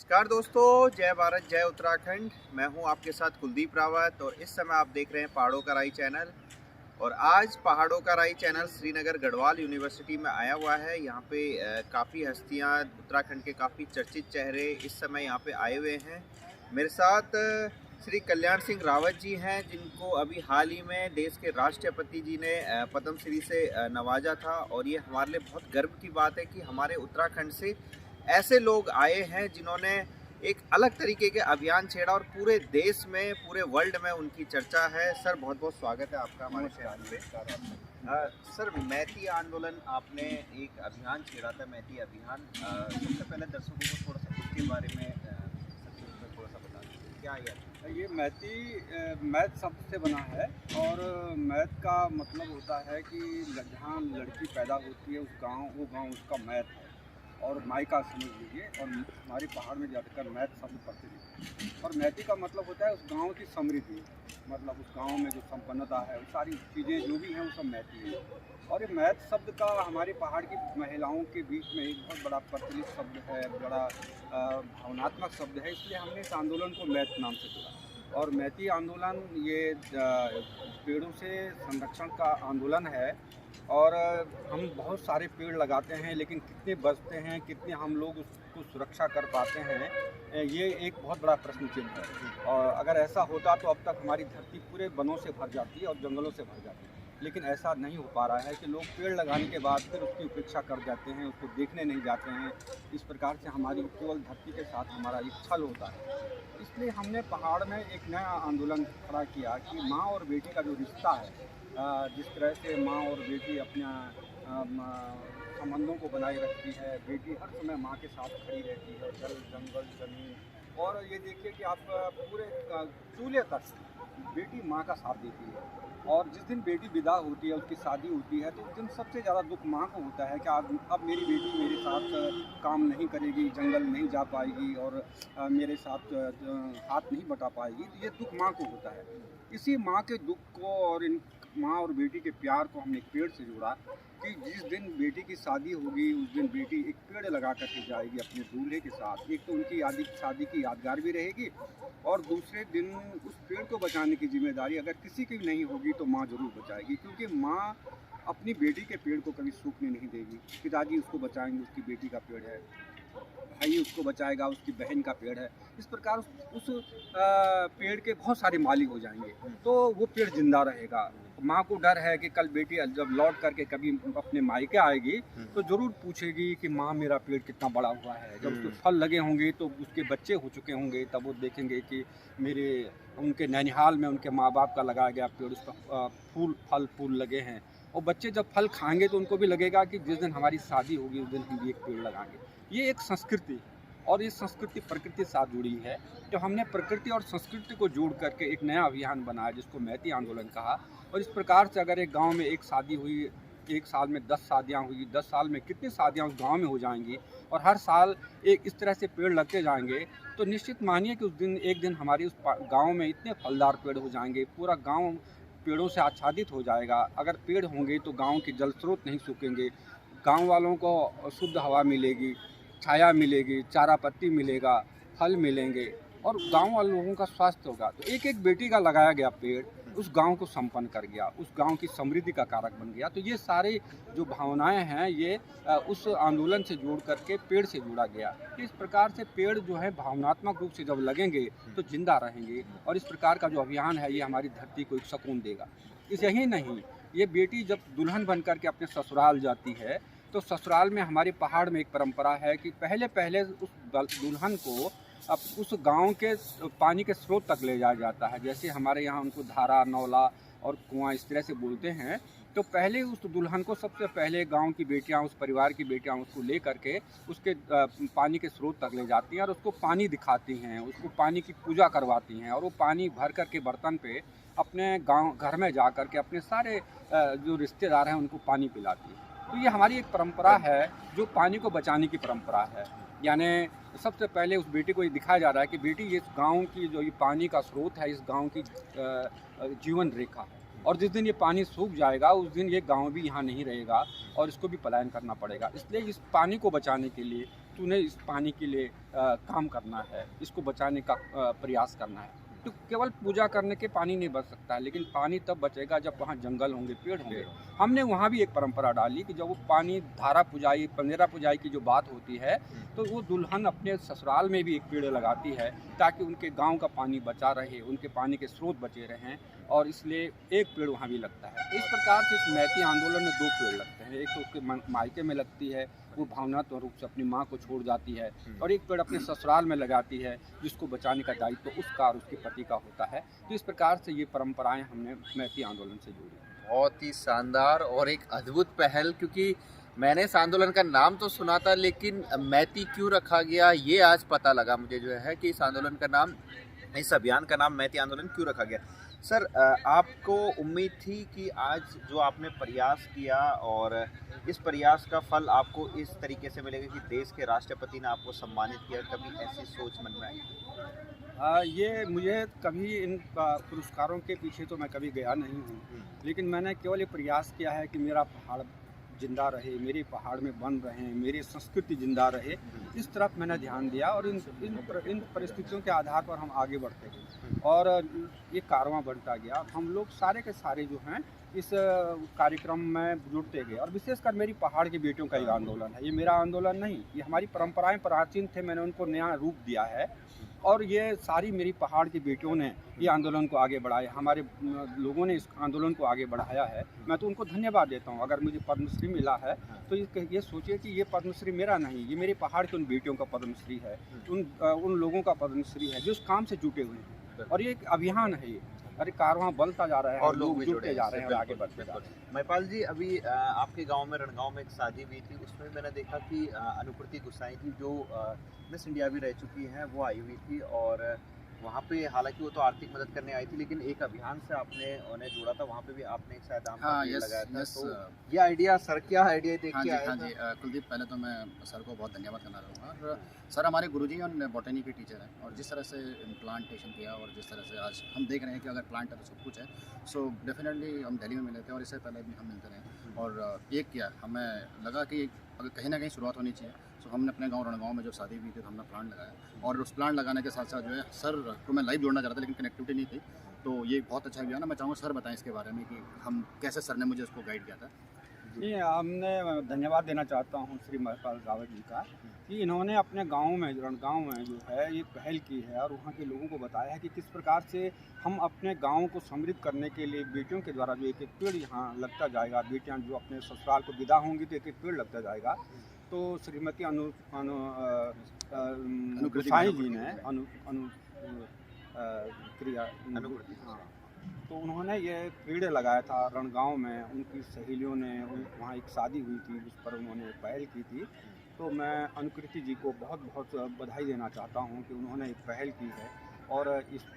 नमस्कार दोस्तों, जय भारत जय उत्तराखंड। मैं हूं आपके साथ कुलदीप रावत और इस समय आप देख रहे हैं पहाड़ों का राही चैनल। और आज पहाड़ों का राही चैनल श्रीनगर गढ़वाल यूनिवर्सिटी में आया हुआ है। यहाँ पे काफ़ी हस्तियां, उत्तराखंड के काफ़ी चर्चित चेहरे इस समय यहाँ पे आए हुए हैं। मेरे साथ श्री कल्याण सिंह रावत जी हैं, जिनको अभी हाल ही में देश के राष्ट्रपति जी ने पद्म श्री से नवाजा था। और ये हमारे लिए बहुत गर्व की बात है कि हमारे उत्तराखंड से ऐसे लोग आए हैं जिन्होंने एक अलग तरीके के अभियान छेड़ा और पूरे देश में, पूरे वर्ल्ड में उनकी चर्चा है। सर, बहुत बहुत स्वागत है आपका हमारे चैनल पे। सर, मैती आंदोलन आपने एक अभियान छेड़ा था, मैती अभियान। सबसे पहले दर्शकों को थोड़ा सा उसके बारे में थोड़ा सा बता दीजिए, क्या ये मैती मैथ शब्द से बना है। और मैथ का मतलब होता है कि जहाँ लड़की पैदा होती है वो गांव उसका मैथ है। और मायका समझ लीजिए। और हमारे पहाड़ में ज़्यादातर मैथ शब्द पढ़ते हैं। और मैती का मतलब होता है उस गांव की समृद्धि, मतलब उस गांव में जो संपन्नता है, वो सारी चीज़ें जो भी हैं वो सब मैती है। और ये मैथ शब्द का हमारे पहाड़ की महिलाओं के बीच में एक बहुत बड़ा प्रचलित शब्द है, बड़ा भावनात्मक शब्द है। इसलिए हमने इस आंदोलन को मैथ नाम से जोड़ा। और मैती आंदोलन ये पेड़ों से संरक्षण का आंदोलन है। और हम बहुत सारे पेड़ लगाते हैं, लेकिन कितने बचते हैं, कितने हम लोग उसको सुरक्षा कर पाते हैं, ये एक बहुत बड़ा प्रश्न चिन्ह है। और अगर ऐसा होता तो अब तक हमारी धरती पूरे वनों से भर जाती है और जंगलों से भर जाती है। लेकिन ऐसा नहीं हो पा रहा है कि लोग पेड़ लगाने के बाद फिर उसकी उपेक्षा कर जाते हैं, उसको देखने नहीं जाते हैं। इस प्रकार से हमारी केवल धरती के साथ हमारा एक छल होता है। इसलिए हमने पहाड़ में एक नया आंदोलन खड़ा किया कि माँ और बेटी का जो रिश्ता है, जिस तरह से माँ और बेटी अपना संबंधों को बनाए रखती है, बेटी हर समय माँ के साथ खड़ी रहती है, जल जंगल ज़मीन। और ये देखिए कि आप पूरे चूल्हे तक बेटी माँ का साथ देती है। और जिस दिन बेटी विदा होती है, उसकी शादी होती है, तो उस दिन सबसे ज़्यादा दुख माँ को होता है कि अब मेरी बेटी मेरे साथ काम नहीं करेगी, जंगल नहीं जा पाएगी और मेरे साथ हाथ नहीं बटा पाएगी। तो ये दुख माँ को होता है। इसी माँ के दुख को और इन माँ और बेटी के प्यार को हमने एक पेड़ से जोड़ा कि जिस दिन बेटी की शादी होगी उस दिन बेटी एक पेड़ लगा करके जाएगी अपने दूल्हे के साथ। एक तो उनकी शादी की यादगार भी रहेगी, और दूसरे दिन उस पेड़ को बचाने की जिम्मेदारी अगर किसी की भी नहीं होगी तो माँ जरूर बचाएगी। क्योंकि माँ अपनी बेटी के पेड़ को कभी सूखने नहीं देगी। पिताजी उसको बचाएंगे, उसकी बेटी का पेड़ है, भाई उसको बचाएगा, उसकी बहन का पेड़ है। इस प्रकार उस पेड़ के बहुत सारे माली हो जाएंगे, तो वो पेड़ जिंदा रहेगा। माँ को डर है कि कल बेटी जब लौट करके कभी अपने मायके आएगी तो ज़रूर पूछेगी कि माँ मेरा पेड़ कितना बड़ा हुआ है। जब उसके फल लगे होंगे तो उसके बच्चे हो चुके होंगे, तब वो देखेंगे कि उनके नैनिहाल में उनके माँ बाप का लगाया गया पेड़, उसका फल फूल लगे हैं। और बच्चे जब फल खाएंगे तो उनको भी लगेगा कि जिस दिन हमारी शादी होगी उस दिन हम भी एक पेड़ लगाएंगे। ये एक संस्कृति, और ये संस्कृति प्रकृति से साथ जुड़ी है। तो हमने प्रकृति और संस्कृति को जोड़ करके एक नया अभियान बनाया जिसको मैती आंदोलन कहा। और इस प्रकार से अगर एक गांव में एक शादी हुई, एक साल में 10 शादियां हुई, 10 साल में कितनी शादियां उस गांव में हो जाएंगी, और हर साल एक इस तरह से पेड़ लगते जाएंगे, तो निश्चित मानिए कि उस दिन एक दिन हमारी उस गाँव में इतने फलदार पेड़ हो जाएंगे, पूरा गाँव पेड़ों से आच्छादित हो जाएगा। अगर पेड़ होंगे तो गाँव के जल स्रोत नहीं सूखेंगे, गाँव वालों को शुद्ध हवा मिलेगी, छाया मिलेगी, चारा पत्ती मिलेगा, फल मिलेंगे, और गांव वाले लोगों का स्वास्थ्य होगा। तो एक एक बेटी का लगाया गया पेड़ उस गांव को संपन्न कर गया, उस गांव की समृद्धि का कारक बन गया। तो ये सारे जो भावनाएं हैं ये उस आंदोलन से जोड़ करके पेड़ से जोड़ा गया। तो इस प्रकार से पेड़ जो है भावनात्मक रूप से जब लगेंगे तो जिंदा रहेंगे। और इस प्रकार का जो अभियान है ये हमारी धरती को एक सुकून देगा। यही नहीं, ये बेटी जब दुल्हन बन करके अपने ससुराल जाती है तो ससुराल में हमारे पहाड़ में एक परंपरा है कि पहले उस दुल्हन को अब उस गांव के पानी के स्रोत तक ले जाया जाता है। जैसे हमारे यहाँ उनको धारा, नौला और कुआं इस तरह से बोलते हैं। तो पहले उस दुल्हन को सबसे पहले गांव की बेटियां, उस परिवार की बेटियां उसको ले करके उसके पानी के स्रोत तक ले जाती हैं और उसको पानी दिखाती हैं, उसको पानी की पूजा करवाती हैं। और वो पानी भर करके बर्तन पे अपने गाँव घर में जा कर के अपने सारे जो रिश्तेदार हैं उनको पानी पिलाती है। तो ये हमारी एक परंपरा है जो पानी को बचाने की परंपरा है। यानी सबसे पहले उस बेटी को ये दिखाया जा रहा है कि बेटी ये इस गांव की जो ये पानी का स्रोत है, इस गांव की जीवन रेखा है। और जिस दिन ये पानी सूख जाएगा उस दिन ये गांव भी यहाँ नहीं रहेगा और इसको भी पलायन करना पड़ेगा। इसलिए इस पानी को बचाने के लिए तूने इस पानी के लिए काम करना है, इसको बचाने का प्रयास करना है। तो केवल पूजा करने के पानी नहीं बच सकता है, लेकिन पानी तब बचेगा जब वहाँ जंगल होंगे, पेड़ होंगे। हमने वहाँ भी एक परंपरा डाली कि जब वो पानी धारा पुजाई, पंदेरा पुजाई की जो बात होती है, तो वो दुल्हन अपने ससुराल में भी एक पेड़ लगाती है ताकि उनके गांव का पानी बचा रहे, उनके पानी के स्रोत बचे रहें, और इसलिए एक पेड़ वहाँ भी लगता है। इस प्रकार से इस मैती आंदोलन में 2 पेड़ लगते हैं। एक तो उसके मायके में लगती है, वो भावनात्मक रूप से अपनी माँ को छोड़ जाती है, और एक पेड़ अपने ससुराल में लगाती है जिसको बचाने का दायित्व तो उसका और उसके पति का होता है। तो इस प्रकार से ये परंपराएं हमने मैती आंदोलन से जोड़ी। बहुत ही शानदार और एक अद्भुत पहल, क्योंकि मैंने इस आंदोलन का नाम तो सुना था, लेकिन मैती क्यों रखा गया ये आज पता लगा मुझे जो है कि इस आंदोलन का नाम, इस अभियान का नाम मैती आंदोलन क्यों रखा गया। सर, आपको उम्मीद थी कि आज जो आपने प्रयास किया और इस प्रयास का फल आपको इस तरीके से मिलेगा कि देश के राष्ट्रपति ने आपको सम्मानित किया, कभी ऐसी सोच मन में आई? ये मुझे कभी इन पुरस्कारों के पीछे तो मैं कभी गया नहीं हूँ, लेकिन मैंने केवल ये प्रयास किया है कि मेरा पहाड़ जिंदा रहे, मेरे पहाड़ में बन रहे, मेरी संस्कृति जिंदा रहे, इस तरफ मैंने ध्यान दिया, और इन परिस्थितियों के आधार पर हम आगे बढ़ते गए और ये कारवां बढ़ता गया। हम लोग सारे के सारे जो हैं इस कार्यक्रम में जुड़ते गए, और विशेषकर मेरी पहाड़ के बेटियों का ये आंदोलन है। ये मेरा आंदोलन नहीं, ये हमारी परंपराएं प्राचीन थे, मैंने उनको नया रूप दिया है, और ये सारी मेरी पहाड़ की बेटियों ने ये आंदोलन को आगे बढ़ाया, हमारे लोगों ने इस आंदोलन को आगे बढ़ाया है। मैं तो उनको धन्यवाद देता हूँ। अगर मुझे पद्मश्री मिला है तो ये सोचिए कि ये पद्मश्री मेरा नहीं, ये मेरी पहाड़ की उन बेटियों का पद्मश्री है, उन लोगों का पद्मश्री है जो उस काम से जुटे हुए हैं। और ये एक अभियान है, ये अरे कारवां बढ़ता जा रहा है और लोग जुड़ते जा रहे हैं और आगे बढ़ते जा रहे हैं। महिपाल जी, अभी आपके गांव में, रणगांव में एक शादी हुई थी, उसमें मैंने देखा कि अनुकृति गुसाई जी जो मिस इंडिया भी रह चुकी हैं, वो आई हुई थी, और वहाँ पे हालांकि वो तो आर्थिक मदद करने आई थी, लेकिन एक अभियान से आपने उन्हें जोड़ा था, वहाँ पे भी आपने एक शायद आम का पेड़ लगाया था। तो ये आइडिया सर, क्या आइडिया देख के आया था? कुलदीप, पहले तो मैं सर को बहुत धन्यवाद करना चाहूँगा। और सर हमारे गुरुजी और बॉटनी के टीचर हैं, और जिस तरह से प्लांटेशन किया और जिस तरह से आज हम देख रहे हैं कि अगर प्लांट है तो सब कुछ है। सो डेफिनेटली हम दिल्ली में मिले थे और इससे पहले भी हम मिलते रहे, और एक किया हमें लगा कि अगर कहीं ना कहीं शुरुआत होनी चाहिए। सो हमने अपने गांव रणगांव में जो शादी हुई थी तो हमने प्लांट लगाया, और उस प्लांट लगाने के साथ साथ जो है सर को मैं लाइव जोड़ना चाहता था, लेकिन कनेक्टिविटी नहीं थी। तो ये बहुत अच्छा गया ना, मैं चाहूँगा सर बताएं इसके बारे में कि हम कैसे, सर ने मुझे इसको गाइड किया था। जी, हमने धन्यवाद देना चाहता हूँ श्री महिपाल रावत जी का, कि इन्होंने अपने गांव में, रणगांव में जो है ये पहल की है, और वहाँ के लोगों को बताया है कि किस प्रकार से हम अपने गांव को समृद्ध करने के लिए बेटियों के द्वारा जो एक एक पेड़ यहाँ लगता जाएगा, बेटियाँ जो अपने ससुराल को विदा होंगी तो एक एक पेड़ लगता जाएगा। तो श्रीमती गुसाई जी ने तो उन्होंने ये पेड़ लगाया था रणगांव में, उनकी सहेलियों ने, वहाँ एक शादी हुई थी उस पर उन्होंने पहल की थी। तो मैं अनुकृति जी को बहुत बहुत बधाई देना चाहता हूँ कि उन्होंने एक पहल की है, और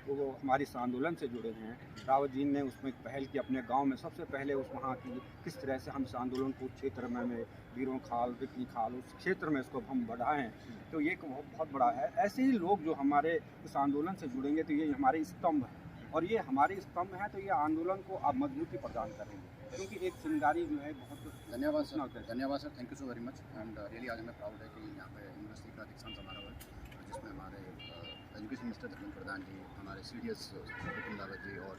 वो हमारे इस आंदोलन से जुड़े हैं। रावत जी ने उसमें एक पहल की अपने गांव में, सबसे पहले उस वहाँ की किस तरह से हम इस आंदोलन को क्षेत्र में वीरों खाल, रिकनी खाल, उस क्षेत्र में इसको हम बढ़ाएं, तो ये बहुत बड़ा है। ऐसे ही लोग जो हमारे इस आंदोलन से जुड़ेंगे तो ये हमारे स्तंभ हैं, और ये हमारे स्तंभ हैं, तो ये आंदोलन को अब मजबूती प्रदान करेंगे, क्योंकि एक चिंगारी जो है बहुत। धन्यवाद सर, धन्यवाद sir, thank you so very much. And really आज हमें प्राउड है कि यहाँ पे यूनिवर्सिटी का दीक्षांत समारोह है, जिसमें हमारे एजुकेशन मिनिस्टर धर्मेंद्र प्रधान जी, हमारे CDS विपिन रावत जी और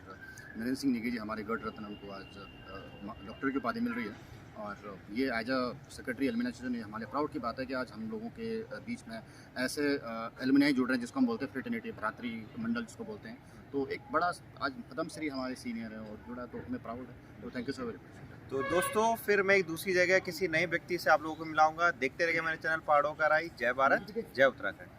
नरेंद्र सिंह नेगी जी, हमारे गढ़ रत्न, उनको आज डॉक्टर की उपाधि मिल रही है। और ये एज अ सेक्रेटरी एलुमिनाई, हमारे प्राउड की बात है कि आज हम लोगों के बीच में ऐसे एलुमिनाई जुड़ रहे हैं जिसको हम बोलते हैं फ्रेटर्निटी, भ्रातृ मंडल जिसको बोलते हैं। तो एक बड़ा आज पद्मश्री हमारे सीनियर है और जुड़ा, तो हमें प्राउड है। तो thank you so very much. तो दोस्तों, फिर मैं एक दूसरी जगह किसी नए व्यक्ति से आप लोगों को मिलाऊंगा। देखते रहिए मेरे चैनल पहाड़ों का राई। जय भारत, जय उत्तराखंड।